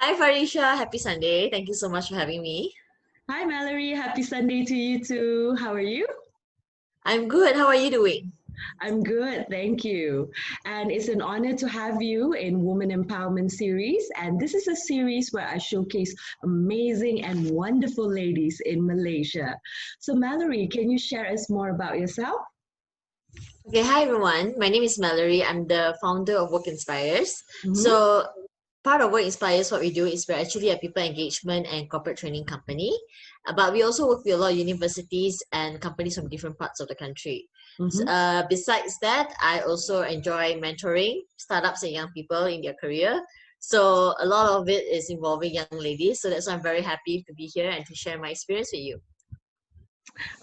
Hi Farisha, happy Sunday. Thank you so much for having me. Hi, Mallory. Happy Sunday to you too. How are you? I'm good. How are you doing? I'm good, thank you. And it's an honor to have you in Woman Empowerment Series. And this is a series where I showcase amazing and wonderful ladies in Malaysia. So, Mallory, can you share us more about yourself? Okay, hi everyone. My name is Mallory. I'm the founder of Work Inspires. Mm-hmm. So, part of Work Inspires, what we do is we're actually a people engagement and corporate training company. But we also work with a lot of universities and companies from different parts of the country. Mm-hmm. Besides that, I also enjoy mentoring startups and young people in their career. So, a lot of it is involving young ladies. So, that's why I'm very happy to be here and to share my experience with you.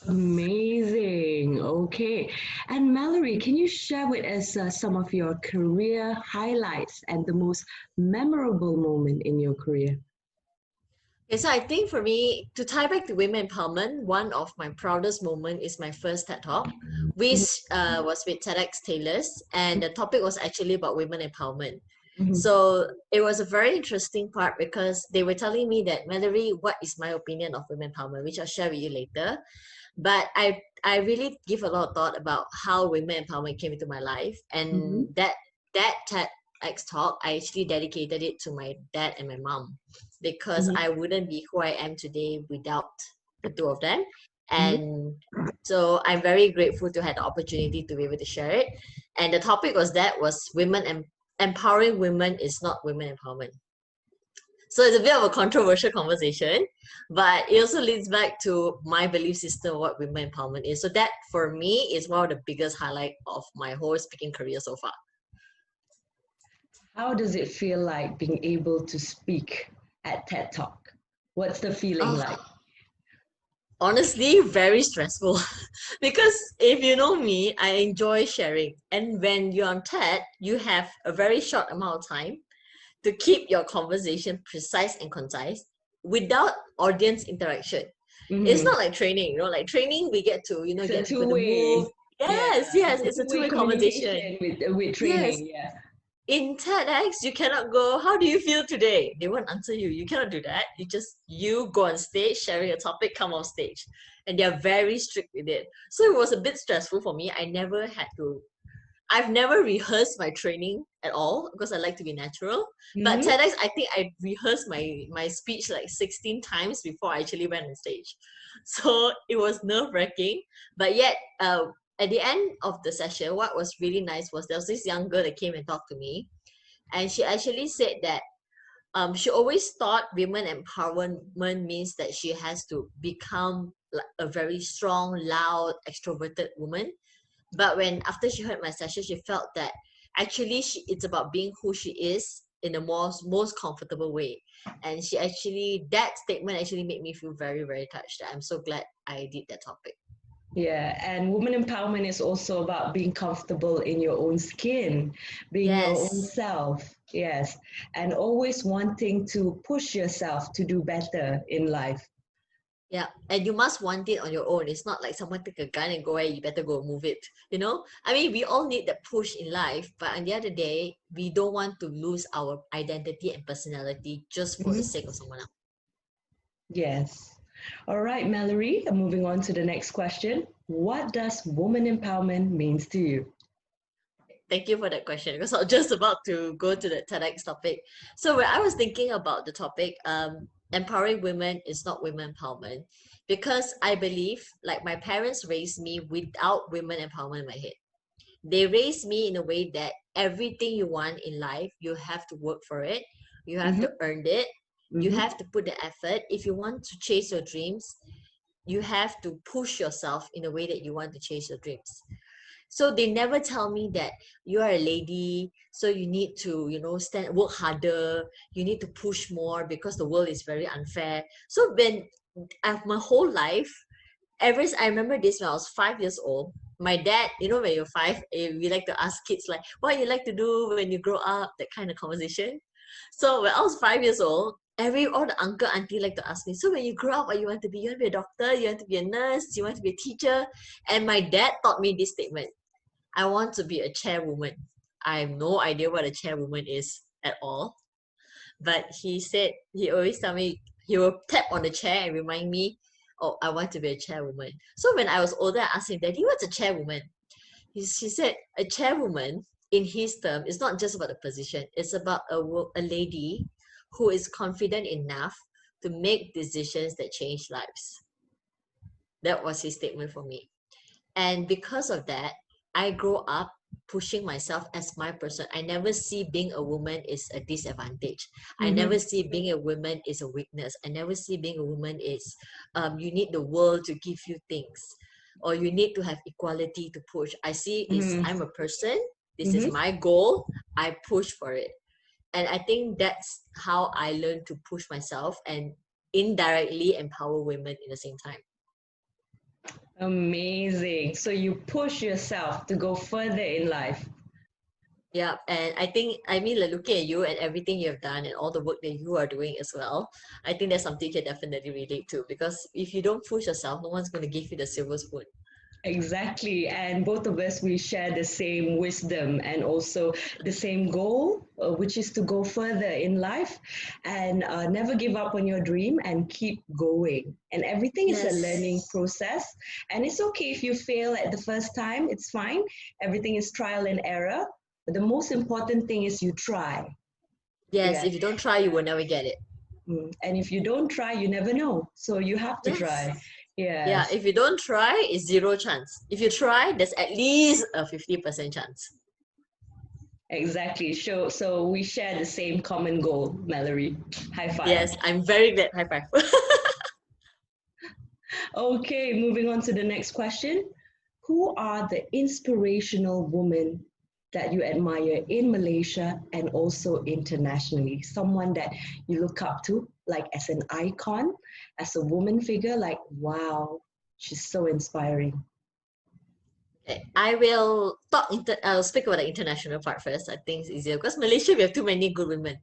Amazing. Okay. And Mallory, can you share with us some of your career highlights and the most memorable moment in your career? Okay, so I think for me, to tie back to women empowerment, one of my proudest moment is my first TED Talk, which was with TEDx Taylors, and the topic was actually about women empowerment. Mm-hmm. So it was a very interesting part because they were telling me that, Mallory, what is my opinion of women empowerment, which I'll share with you later. But I really give a lot of thought about how women empowerment came into my life, Mm-hmm. and that TEDx talk, I actually dedicated it to my dad and my mom because Mm-hmm. I wouldn't be who I am today without the two of them. Mm-hmm. And so I'm very grateful to have the opportunity to be able to share it. And the topic was women and empowering women is not women empowerment. So it's a bit of a controversial conversation, but it also leads back to my belief system of what women empowerment is. So that for me is one of the biggest highlight of my whole speaking career so far. How does it feel like being able to speak at TED Talk? What's the feeling like? Oh, honestly, very stressful because if you know me, I enjoy sharing. And when you're on TED, you have a very short amount of time to keep your conversation precise and concise without audience interaction. It's Mm-hmm. not like training, like training, we get to, It's a get people to move. two-way, yeah, Yes, it's a it's a two-way two-way conversation. communication with Yes. training, yeah. In TEDx, you cannot go, how do you feel today? They won't answer you. You cannot do that. You go on stage, sharing a topic, come off stage. And they're very strict with it. So it was a bit stressful for me. I've never rehearsed my training at all because I like to be natural. But Mm-hmm. TEDx, I think I rehearsed my speech like 16 times before I actually went on stage. So it was nerve-wracking. But yet, at the end of the session, what was really nice was there was this young girl that came and talked to me. And she actually said that she always thought women empowerment means that she has to become like a very strong, loud, extroverted woman. But when after she heard my session, she felt that actually it's about being who she is in the most comfortable way. And that statement actually made me feel very, very touched. I'm so glad I did that topic. Yeah, and woman empowerment is also about being comfortable in your own skin, being your own Yes. self. Yes, and always wanting to push yourself to do better in life. Yeah, and you must want it on your own. It's not like someone take a gun and go, hey, you better go move it. I mean, we all need that push in life, but on the other day, we don't want to lose our identity and personality just for the Mhm. sake of someone else. Yes. All right, Mallory, moving on to the next question. What does woman empowerment means to you? Thank you for that question because I was just about to go to the TEDx topic. So when I was thinking about the topic, empowering women is not women empowerment because I believe like my parents raised me without women empowerment in my head. They raised me in a way that everything you want in life, you have to work for it. You have Mm-hmm. to earn it. You Mm-hmm. have to put the effort. If you want to chase your dreams, you have to push yourself in a way that you want to chase your dreams. So they never tell me that you are a lady, so you need to, work harder, you need to push more because the world is very unfair. So when my whole life, I remember this when I was 5 years old. My dad, when you're five, we like to ask kids like, what you like to do when you grow up, that kind of conversation. So when I was 5 years old, all the uncle auntie like to ask me, so when you grow up, what you want to be? You want to be a doctor? You want to be a nurse? You want to be a teacher? And my dad taught me this statement: I want to be a chairwoman. I have no idea what a chairwoman is at all. But he said, he always tell me, he will tap on the chair and remind me, oh, I want to be a chairwoman. So when I was older, I asked him, Daddy, what's a chairwoman? She said, a chairwoman, in his term, is not just about the position. It's about a lady who is confident enough to make decisions that change lives. That was his statement for me. And because of that, I grow up pushing myself as my person. I never see being a woman is a disadvantage. I Mm-hmm. never see being a woman is a weakness. I never see being a woman is you need the world to give you things, or you need to have equality to push. I see is Mm-hmm. I'm a person. This is Mm-hmm. my goal. I push for it. And I think that's how I learned to push myself and indirectly empower women in the same time. Amazing. So you push yourself to go further in life. Yeah, and I think, I mean, like looking at you and everything you have done and all the work that you are doing as well, I think that's something you can definitely relate to, because if you don't push yourself, no one's going to give you the silver spoon. Exactly. And both of us, we share the same wisdom and also the same goal, which is to go further in life and never give up on your dream and keep going. And everything is a learning Yes. process. And it's okay if you fail at the first time, it's fine. Everything is trial and error. But the most important thing is you try. Yes, Yeah. if you don't try, you will never get it. And if you don't try, you never know. So you have to Yes. try. Yeah, Yes. if you don't try, it's zero chance. If you try, there's at least a 50% chance. Exactly. So we share the same common goal, Mallory. High five. Yes, I'm very glad. High five. Okay, moving on to the next question. Who are the inspirational women that you admire in Malaysia and also internationally? Someone that you look up to, like as an icon, as a woman figure, like, wow, she's so inspiring. Okay, I'll speak about the international part first. I think it's easier because Malaysia we have too many good women.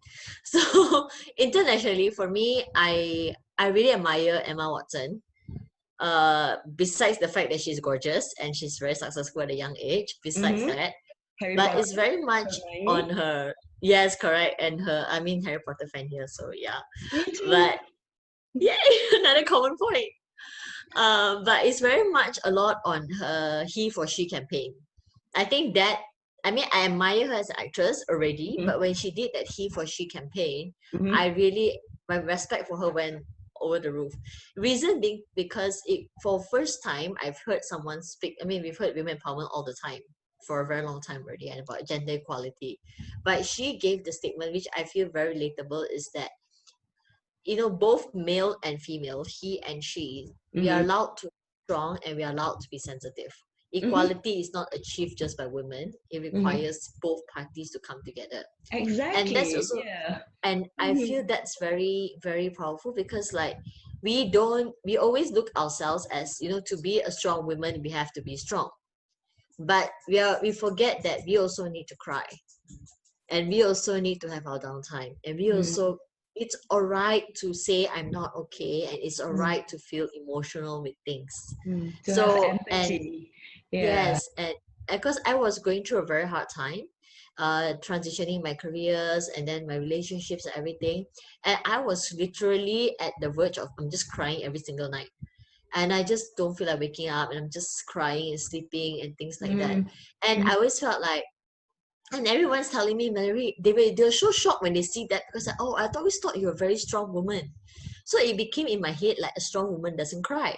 So internationally, for me, I really admire Emma Watson. Besides the fact that she's gorgeous and she's very successful at a young age, besides Mm-hmm. that, Harry but Potter, it's very much on Hermione. her. Yes, correct. And her, I mean, Harry Potter fan here, so yeah. Me too. But yeah, another common point. But it's very much a lot on her he for she campaign. I think that, I mean, I admire her as an actress already, Mm-hmm. but when she did that he for she campaign, Mm-hmm. I really, my respect for her went over the roof. Reason being because it for first time I've heard someone speak. I mean, we've heard women empowerment all the time for a very long time already and about gender equality, but she gave the statement which I feel very relatable is that both male and female, he and she, we are Mm-hmm. allowed to be strong and we are allowed to be sensitive. Mm-hmm. Equality is not achieved just by women, it Mm-hmm. requires both parties to come together. And that's Exactly. also, Yeah. and I Mm-hmm. feel that's very, very powerful because, like, we always look ourselves as, to be a strong woman, we have to be strong. But we forget that we also need to cry, and we also need to have our downtime, and we Mm-hmm. also, it's all right to say I'm not okay, and it's all Mm-hmm. right to feel emotional with things. To have So, and empathy. Yeah. yes, and because I was going through a very hard time, transitioning my careers and then my relationships and everything, and I was literally at the verge of I'm just crying every single night, and I just don't feel like waking up, and I'm just crying and sleeping and things like that. Mm-hmm. And I always felt like, and everyone's telling me, Mary, they're so shocked when they see that because like, oh, I always thought you're a very strong woman. So it became in my head like a strong woman doesn't cry.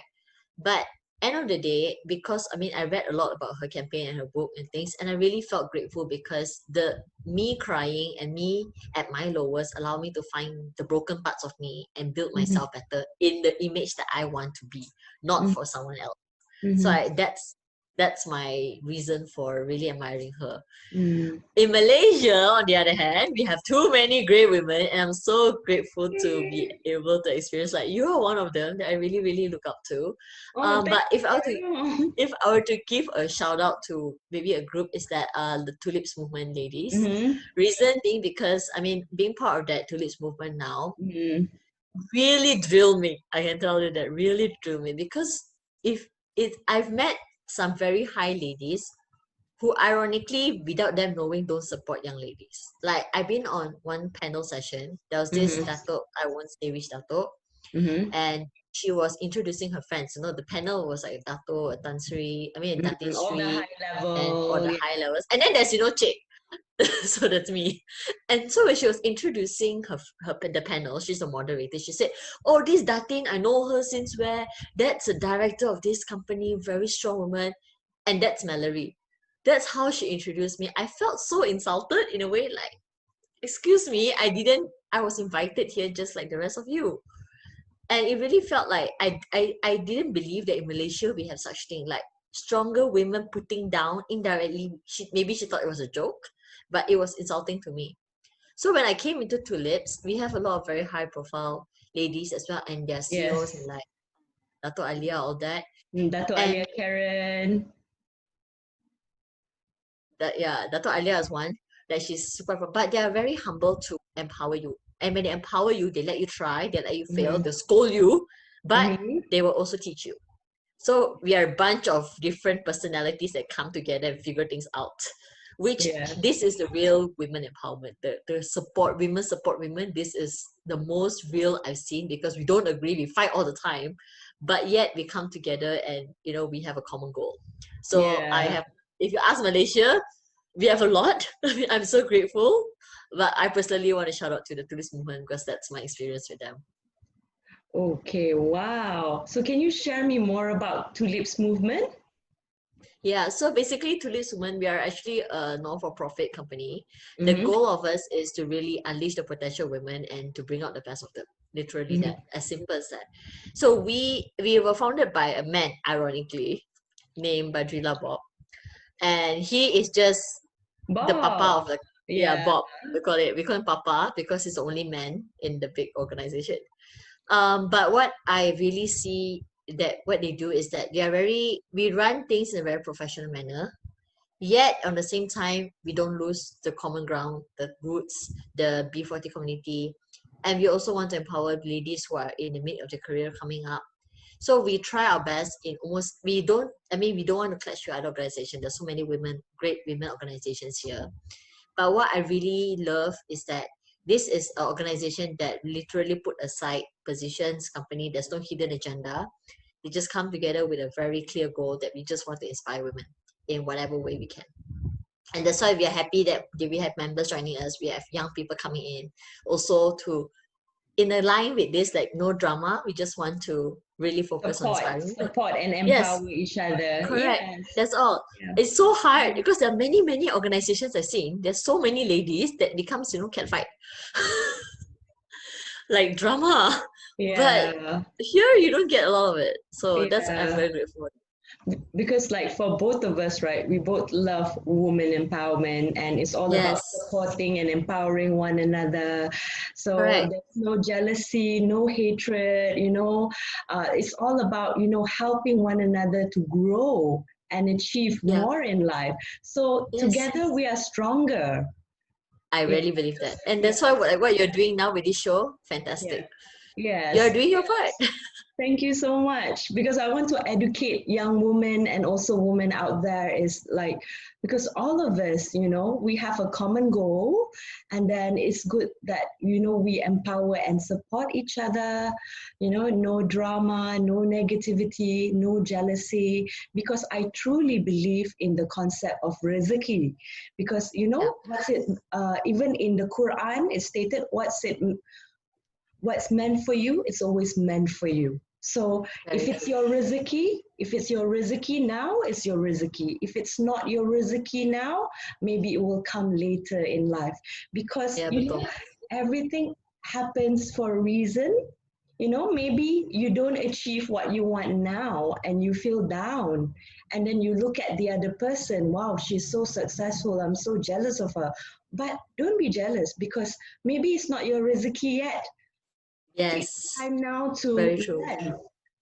But end of the day, because I mean I read a lot about her campaign and her book and things, and I really felt grateful because the me crying and me at my lowest allow me to find the broken parts of me and build Mm-hmm. myself better in the image that I want to be, not for someone else. So Mm-hmm. that's my reason for really admiring her. Mm-hmm. In Malaysia, on the other hand, we have too many great women, and I'm so grateful to be able to experience like you are one of them that I really, really look up to. Oh, thank But you. if I were to give a shout out to maybe a group, is that the Tulips Movement ladies. Mm-hmm. Reason being because I mean being part of that Tulips Movement now Mm-hmm. really drill me. I can tell you that really drill me because if it I've met some very high ladies who ironically, without them knowing, don't support young ladies. Like I've been on one panel session. There was this Mm-hmm. Dato, I won't say which Dato, Mm-hmm. and she was introducing her friends. The panel was like Dato, a Tan Sri, I mean Datin Mm-hmm. All the high Sri, and all level. the Yeah. high levels. And then there's Chick. So that's me. And so when she was introducing the panel, she's a moderator. She said, "Oh, this Datin, I know her since where? That's a director of this company, very strong woman, and that's Mallory." That's how she introduced me. I felt so insulted in a way, like, excuse me, I was invited here just like the rest of you. And it really felt like I didn't believe that in Malaysia we have such thing, like stronger women putting down indirectly. Maybe she thought it was a joke, but it was insulting to me. So when I came into Tulips, we have a lot of very high profile ladies as well, and their CEOs and Yes. like Dato Alia, all that. Dato And Alia Karen. that, yeah, Dato Alia is one that she's super, but they are very humble to empower you. And when they empower you, they let you try, they let you fail, Mm-hmm. they scold you, but Mm-hmm. they will also teach you. So we are a bunch of different personalities that come together and figure things out. Which Yeah. this is the real women empowerment. The support women. This is the most real I've seen, because we don't agree, we fight all the time, but yet we come together and we have a common goal. So Yeah. if you ask Malaysia, we have a lot. I'm so grateful. But I personally want to shout out to the tourist movement because that's my experience with them. Okay, wow. So can you share me more about Tulips movement? Yeah, so basically, Tulips Women, we are actually a non-for-profit company. The Mm-hmm. goal of us is to really unleash the potential of women and to bring out the best of them. Literally that, Mm-hmm. as simple as that. So we were founded by a man, ironically, named Badrila Bob. And he is just the papa Bob. of the, yeah, Yeah. Bob. We call him Papa because he's the only man in the big organization. But what I really see that what they do is that we run things in a very professional manner. Yet on the same time, we don't lose the common ground, the roots, the B40 community, and we also want to empower ladies who are in the mid of their career coming up. So we try our best in almost we don't want to clash with other organizations. There's so many great women organizations here. But what I really love is that this is an organization that literally put aside positions, company, there's no hidden agenda. They just come together with a very clear goal that we just want to inspire women in whatever way we can. And that's why we are happy that we have members joining us. We have young people coming in. Also to in a line with this, like no drama, we just want to really focus on Support, inspiring women. support and Yes, empower each other. correct. Yes. That's all. Yeah. It's so hard because there are many, many organizations I've seen. There's so many ladies that becomes, cat fight. Like drama. But Yeah. here you don't get a lot of it. So I'm Yeah. very grateful. Because like for both of us, right, we both love women empowerment and it's all about Yes, supporting and empowering one another. So correct. there's no jealousy, no hatred, it's all about, helping one another to grow and achieve Yeah. more in life. So Yes. together we are stronger. I Yeah. really believe that. And Yeah. that's why what you're doing now with this show, Yeah. fantastic. You're Yes. doing your part. Thank you so much because I want to educate young women and also women out there is like because all of us, we have a common goal and then it's good that we empower and support each other, no drama, no negativity, no jealousy because I truly believe in the concept of rezeki because Yeah, what's it even in the Quran it stated what's meant for you, it's always meant for you. So very true. if it's your riziki now, it's your riziki. If it's not your riziki now, maybe it will come later in life. Because Yeah, betul. everything happens for a reason. Maybe you don't achieve what you want now and you feel down. And then you look at the other person, wow, she's so successful. I'm so jealous of her. But don't be jealous because maybe it's not your riziki yet. Take the Yes, time now to very true. learn.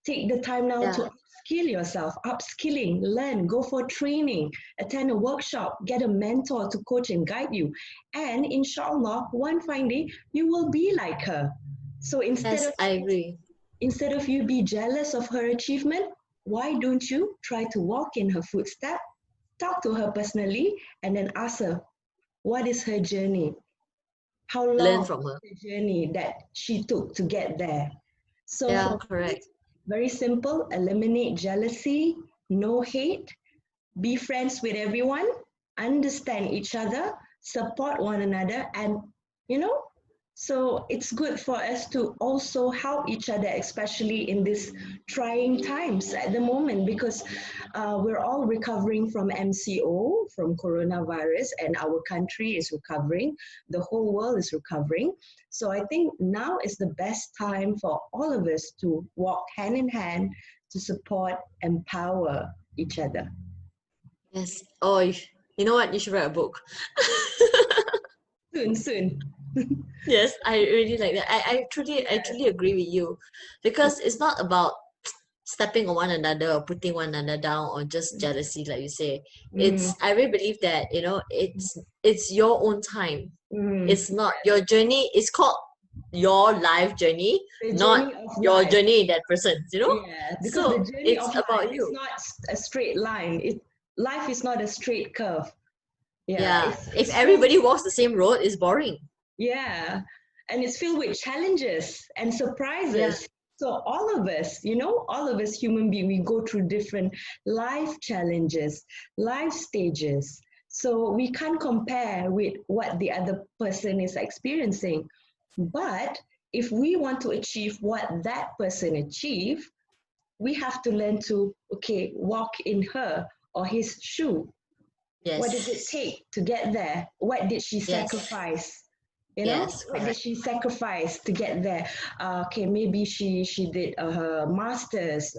Take the time now to Yeah. upskill yourself, upskilling, learn, go for training, attend a workshop, get a mentor to coach and guide you. And inshallah, one fine day, you will be like her. So Yes, I agree. instead of you be jealous of her achievement, why don't you try to walk in her footsteps? talk to her personally and then ask her, what is her journey? How Learn long from her. is the journey that she took to get there? So Yeah, for me, correct. very simple, eliminate jealousy, no hate, be friends with everyone, understand each other, support one another, and you know, so it's good for us to also help each other, especially in these trying times at the moment, because we're all recovering from MCO, from coronavirus, and our country is recovering. The whole world is recovering. So I think now is the best time for all of us to walk hand in hand to support, empower each other. Yes. Oh, you know what? You should write a book. Soon, soon. Yes, I really like that. I truly agree with you, because it's not about stepping on one another or putting one another down or just jealousy, like you say. Mm, I really believe that, it's your own time. mm. It's not your journey. It's called your life journey, The not journey of your life. journey in that person. Yeah, because the So journey it's of life about is you. not a straight line. Life is not a straight curve. Yeah, Yeah. If it's filled. everybody walks the same road, it's boring. Yeah, and it's filled with challenges and Yeah. surprises. So all of us, all of us human beings, we go through different life challenges, life stages. So we can't compare with what the other person is experiencing. But if we want to achieve what that person achieved, we have to learn to, okay, walk in her or his shoe. What does it Yes. take to get there? What did she Yes. sacrifice? Yes, What did correct. she sacrifice to get there? Okay, maybe she did her master's,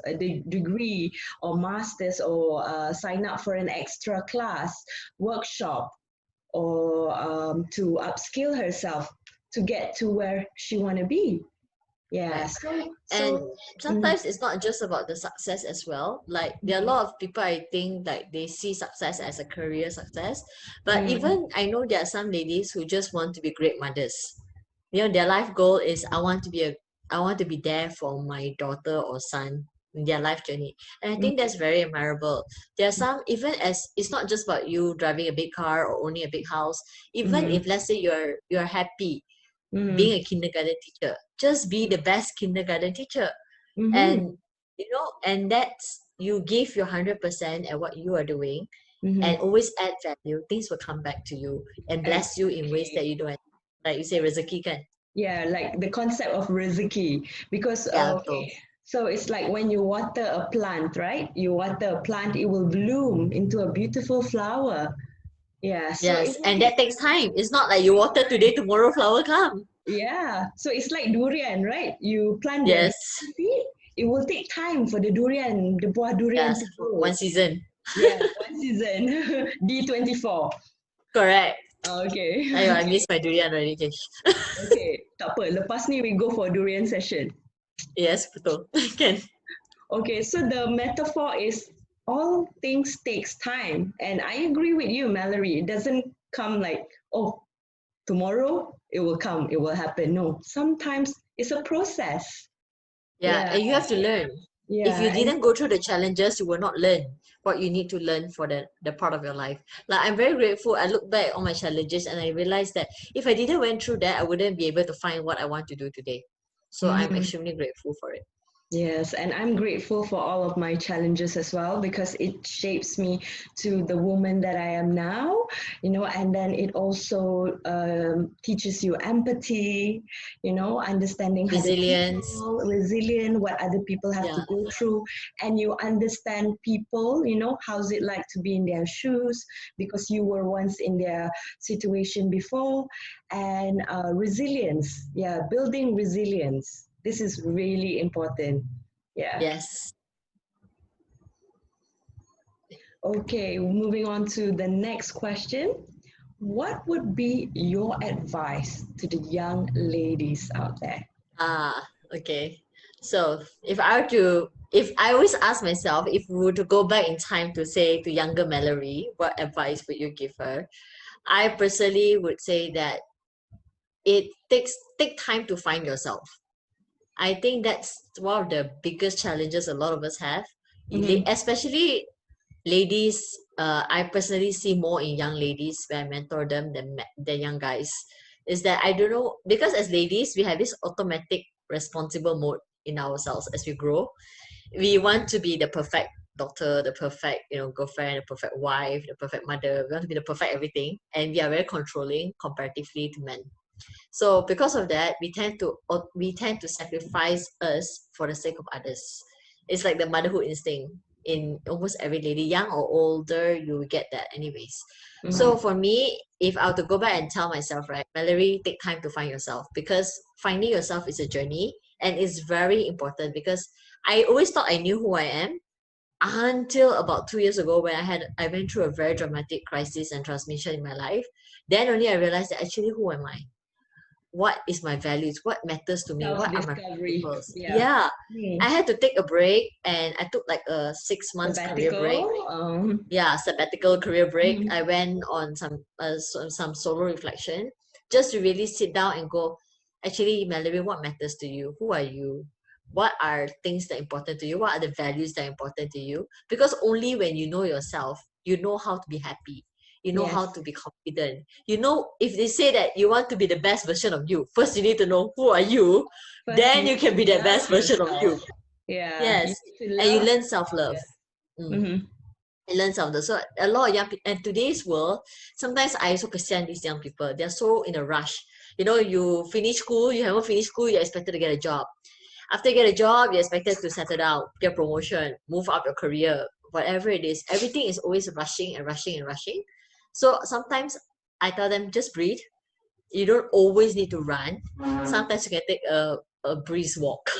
degree or master's, or sign up for an extra class, workshop, or to upskill herself to get to where she want to be. Yeah. Right. So And so. Mm, sometimes it's not just about the success as well. Like there are a lot of people, I think, like they see success as a career success. But mm, even I know there are some ladies who just want to be great mothers. Their life goal is I want to be there for my daughter or son in their life journey. And I think mm, that's very admirable. There are some, even as it's not just about you driving a big car or owning a big house, even mm, if let's say you're happy being mm, a kindergarten teacher, just be the best kindergarten teacher. mm, And that's, you give your 100% at what you are doing, and mm. always add value. Things will come back to you and bless you in ways that Exactly. you don't, like you say, rezeki kan. Yeah, like the concept of rezeki. Because, Yeah, okay, betul. so it's like when you water a plant, right? You water a plant, it will bloom into a beautiful flower. Yeah, so it Yes, will and take that takes time. It's not like you water today, tomorrow flower come. Yeah, so it's like durian, right? You plant the Yes. durian seed, it will take time for the buah durian Yes, to grow. one season. Yeah, one season, D24. Correct. Okay, Ayo, I miss my durian already. Okay. okay, tak apa. Lepas ni we go for durian session. Yes, betul. Can. Okay, so the metaphor is all things takes time, and I agree with you, Mallory. It doesn't come like, oh, tomorrow it will come, it will happen. No, sometimes it's a process. Yeah, Yeah, and you have to learn. If you yeah, and didn't go through the challenges, you will not learn what you need to learn for the part of your life. Like I'm very grateful. I look back on my challenges and I realized that if I didn't went through that, I wouldn't be able to find what I want to do today. So I'm mhm. extremely grateful for it. Yes, and I'm grateful for all of my challenges as well because it shapes me to the woman that I am now, and then it also teaches you empathy, understanding other Resilience. people, resilient, what other people have to Yeah. go through, and you understand people, how's it like to be in their shoes because you were once in their situation before, and resilience, yeah, building resilience. This is really important. Yeah. Yes. Okay, moving on to the next question. What would be your advice to the young ladies out there? Okay. So if I always ask myself, if we were to go back in time to say to younger Mallory, what advice would you give her? I personally would say that it take time to find yourself. I think that's one of the biggest challenges a lot of us have, Mm-hmm. especially ladies, I personally see more in young ladies when I mentor them than young guys, is that I don't know, because as ladies, we have this automatic responsible mode in ourselves as we grow. We want to be the perfect daughter, the perfect, girlfriend, the perfect wife, the perfect mother. We want to be the perfect everything. And we are very controlling comparatively to men. So because of that, we tend to sacrifice us for the sake of others. It's like the motherhood instinct in almost every lady, young or older, you will get that anyways. So for me, if I were to go back and tell myself, right, Mallory, take time to find yourself, because finding yourself is a journey and it's very important, because I always thought I knew who I am until about 2 years ago when I went through a very dramatic crisis and transmission in my life. Then only I realized that actually who am I? What is my values, what matters to me, what are my Self-discovery. principles. Yeah. Yeah, I Mm. had to take a break, and I took like a 6 months career break. Sabbatical. Yeah, sabbatical career break. Mhm. I went on some solo reflection, just to really sit down and go, actually, Mallory, what matters to you? Who are you? What are things that are important to you? What are the values that are important to you? Because only when you know yourself, you know how to be happy. You know how Yes. to be confident. You know, if they say that you want to be the best version of you, first you need to know who are you, First, you then you need can be to the love best version of yourself. you. Yeah. You Yes. need to And you love. learn self-love. Mm. Mm-hmm. You learn self-love. So a lot of young people, and today's world, sometimes I also question these young people. They're so in a rush. You finish school, you haven't finished school, you're expected to get a job. After you get a job, you're expected to settle down, get promotion, move up your career, whatever it is. Everything is always rushing and rushing and rushing. So sometimes I tell them, just breathe. You don't always need to run. Sometimes you can take a breeze walk.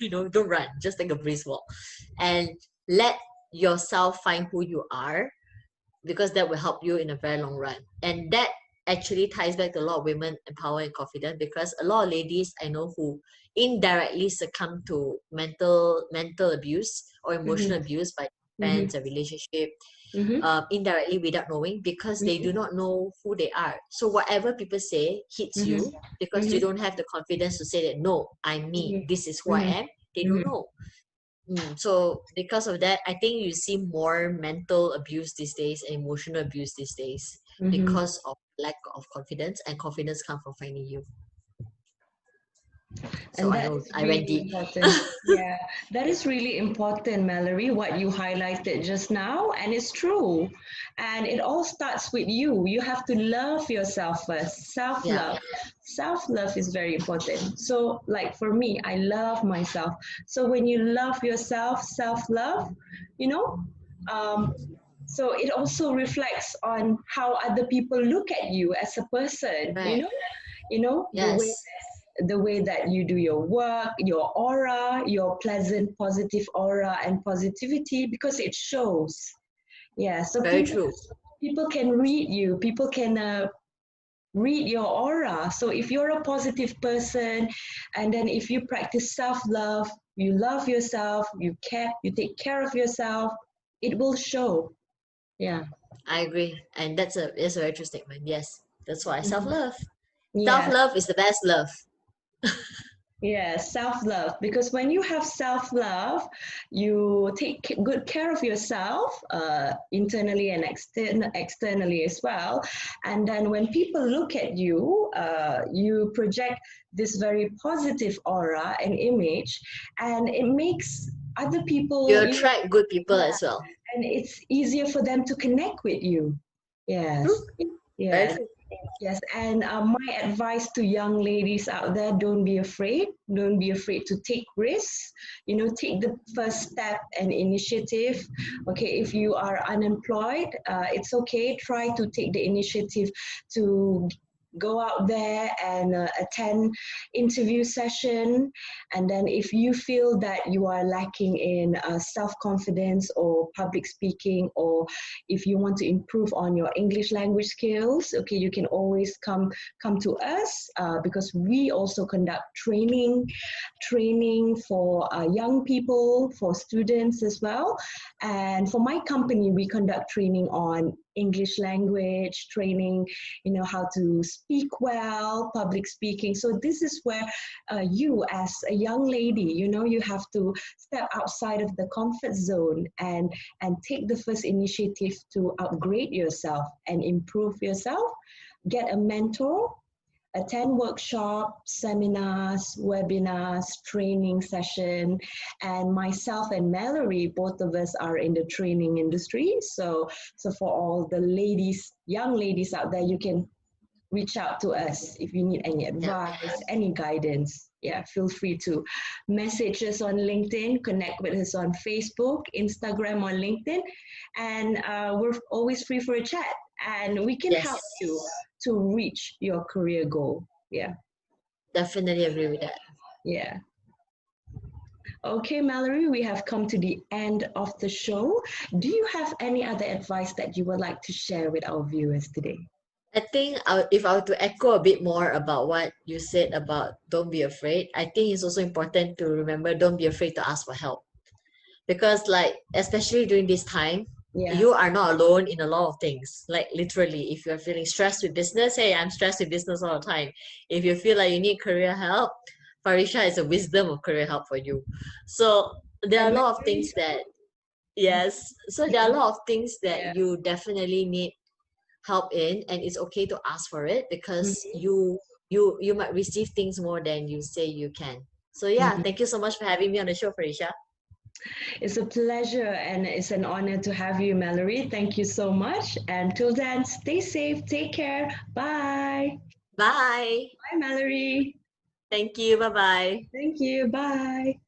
Don't run, just take a breeze walk. And let yourself find who you are, because that will help you in a very long run. And that actually ties back to a lot of women empower and confident, because a lot of ladies I know who indirectly succumb to mental abuse or Mm-hmm. emotional abuse by Mm-hmm. friends and relationship, Mm-hmm. indirectly without knowing, because they do not know who they are. So whatever people say hits Mm-hmm. you, because you Mm-hmm. don't have the confidence to say that, no, I'm me, this is who I Mm-hmm. am. They don't Mm-hmm. know. So because of that, I think you see more mental abuse these days and emotional abuse these days, Mm-hmm. because of lack of confidence, and confidence comes from finding you. So And I that know is I went really deep. important. Yeah, that is really important, Mallory, what you highlighted just now. And it's true. And it all starts with you. You have to love yourself first. Self Yeah, love. Self love is very important. So, like for me, I love myself. So, when you love yourself, self love, you know, um, so it also reflects on how other people look at you as a person, right. the way Yes, that you do your work, your aura, your pleasant, positive aura and positivity, because it shows. Yeah, so very people true. people can read you. People can read your aura. So if you're a positive person, and then if you practice self-love, you love yourself, you take care of yourself, it will show. Yeah. I agree, and that's a very true statement. Yes, that's why self-love. Yes. Self-love is the best love. Yeah, self-love. Because when you have self-love, you take good care of yourself, internally and externally as well. And then when people look at you, you project this very positive aura and image, and it makes other You people, attract good people yeah, as well. and it's easier for them to connect with you. True. Yes, Very yes. true. Yes, and my advice to young ladies out there, don't be afraid. Don't be afraid to take risks. Take the first step and initiative. Okay, if you are unemployed, it's okay. Try to take the initiative to go out there and attend interview session. And then if you feel that you are lacking in self-confidence or public speaking, or if you want to improve on your English language skills, okay, you can always come to us, because we also conduct training for young people, for students as well. And for my company, we conduct training on English language, training, how to speak well, public speaking. So this is where you as a young lady, you have to step outside of the comfort zone and take the first initiative to upgrade yourself and improve yourself. Get a mentor, attend workshops, seminars, webinars, training session. And myself and Mallory, both of us are in the training industry. So for all the ladies, young ladies out there, you can reach out to us if you need any Yeah. advice, any guidance. Yeah, feel free to message us on LinkedIn, connect with us on Facebook, Instagram, or LinkedIn, and we're always free for a chat. And we can help Yes. you to reach your career goal. Yeah, Definitely agree with that. yeah. Okay, Mallory, we have come to the end of the show. Do you have any other advice that you would like to share with our viewers today? I think if I were to echo a bit more about what you said about don't be afraid, I think it's also important to remember don't be afraid to ask for help. Because, like, especially during this time, Yeah. you are not alone in a lot of things. Like, literally, if you're feeling stressed with business, hey, I'm stressed with business all the time. If you feel like you need career help, Farisha is a wisdom of career help for you. So, there are And a lot of Mallory things that, too? yes, so there are a lot of things that Yeah. you definitely need help in, and it's okay to ask for it because Mhm. you might receive things more than you say you can. So yeah, Mhm. thank you so much for having me on the show, Farisha. It's a pleasure and it's an honor to have you, Mallory. Thank you so much. And till then, stay safe, take care. Bye. Bye. Bye, Mallory. Thank you. Bye bye. Thank you. Bye.